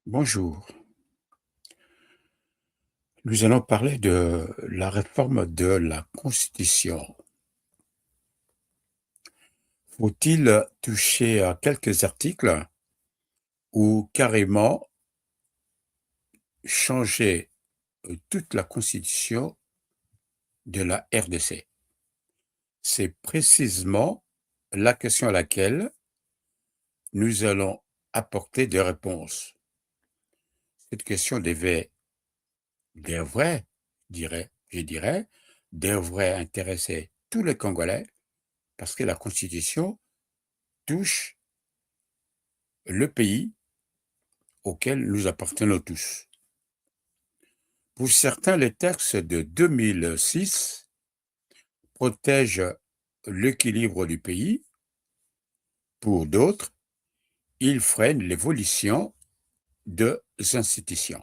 Bonjour, nous allons parler de la réforme de la Constitution. Faut-il toucher à quelques articles ou carrément changer toute la Constitution de la RDC? C'est précisément la question à laquelle nous allons apporter des réponses. Cette question devrait, je dirais, devrait intéresser tous les Congolais parce que la Constitution touche le pays auquel nous appartenons tous. Pour certains, les textes de 2006 protègent l'équilibre du pays. Pour d'autres, ils freinent l'évolution des institutions.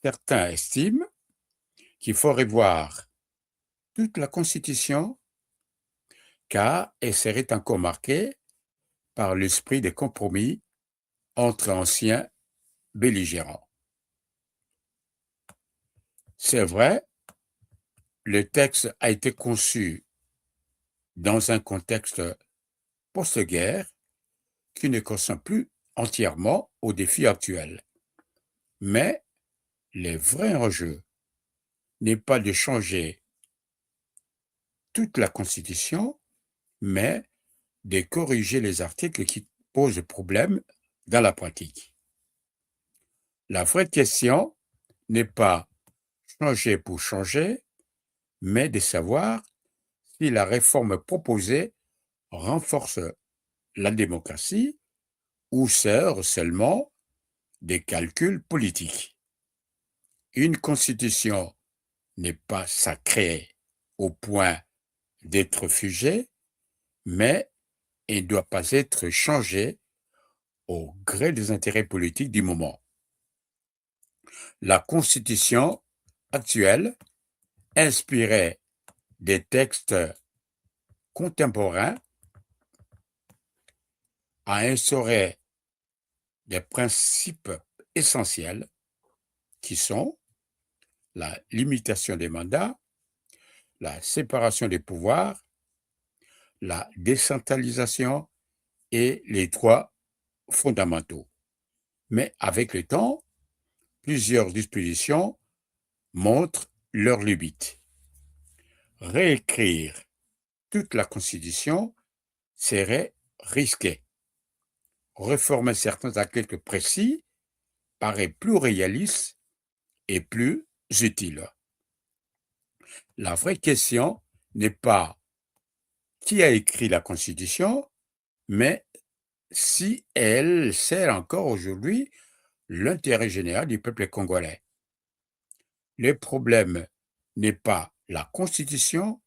Certains estiment qu'il faut revoir toute la Constitution car elle serait encore marquée par l'esprit de compromis entre anciens belligérants. C'est vrai, le texte a été conçu dans un contexte post-guerre qui ne correspond plus entièrement aux défis actuels. Mais le vrai enjeu n'est pas de changer toute la Constitution, mais de corriger les articles qui posent problème dans la pratique. La vraie question n'est pas changer pour changer, mais de savoir si la réforme proposée renforce la démocratie ou sert seulement des calculs politiques. Une constitution n'est pas sacrée au point d'être figée, mais elle ne doit pas être changée au gré des intérêts politiques du moment. La constitution actuelle, inspirée des textes contemporains, a instauré des principes essentiels qui sont la limitation des mandats, la séparation des pouvoirs, la décentralisation et les droits fondamentaux. Mais avec le temps, plusieurs dispositions montrent leurs limites. Réécrire toute la Constitution serait risqué. Réformer certains articles précis paraît plus réaliste et plus utile. La vraie question n'est pas qui a écrit la Constitution, mais si elle sert encore aujourd'hui l'intérêt général du peuple congolais. Le problème n'est pas la Constitution,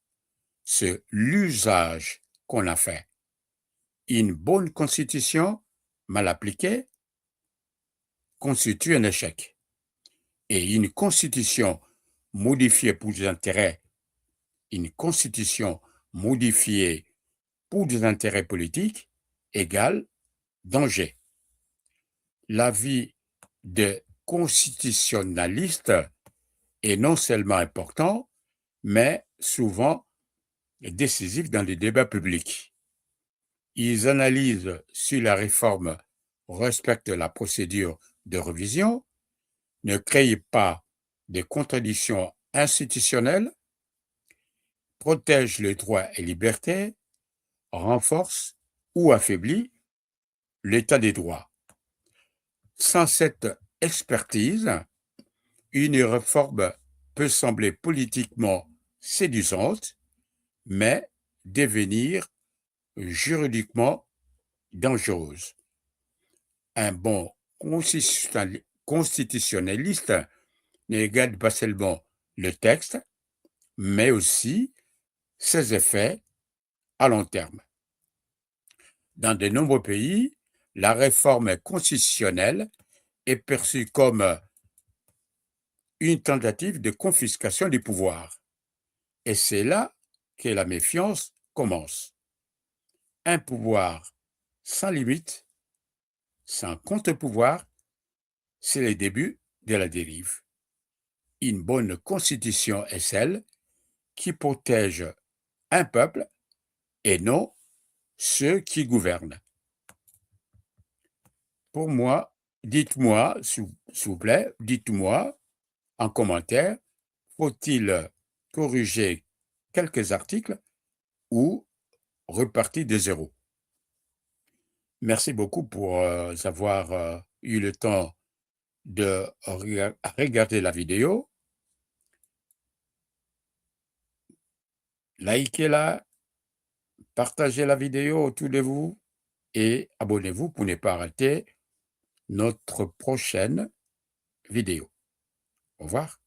c'est l'usage qu'on a fait. Une bonne Constitution, mal appliquée, constitue un échec. Et une Constitution modifiée pour des intérêts, une Constitution modifiée pour des intérêts politiques égale danger. L'avis des constitutionnalistes est non seulement important, mais souvent décisif dans les débats publics. Ils analysent si la réforme respecte la procédure de révision, ne crée pas de contradictions institutionnelles, protège les droits et libertés, renforce ou affaiblit l'état des droits. Sans cette expertise, une réforme peut sembler politiquement séduisante, mais devenir juridiquement dangereuse. Un bon constitutionnaliste ne regarde pas seulement le texte, mais aussi ses effets à long terme. Dans de nombreux pays, la réforme constitutionnelle est perçue comme une tentative de confiscation du pouvoir. Et c'est là que la méfiance commence. Un pouvoir sans limite, sans contre-pouvoir, c'est le début de la dérive. Une bonne constitution est celle qui protège un peuple et non ceux qui gouvernent. Pour moi, dites-moi, s'il vous plaît, dites-moi en commentaire, faut-il corriger quelques articles ou repartir de zéro? Merci beaucoup pour avoir eu le temps de regarder la vidéo. Likez-la, partagez la vidéo autour de vous et abonnez-vous pour ne pas rater notre prochaine vidéo. Au revoir.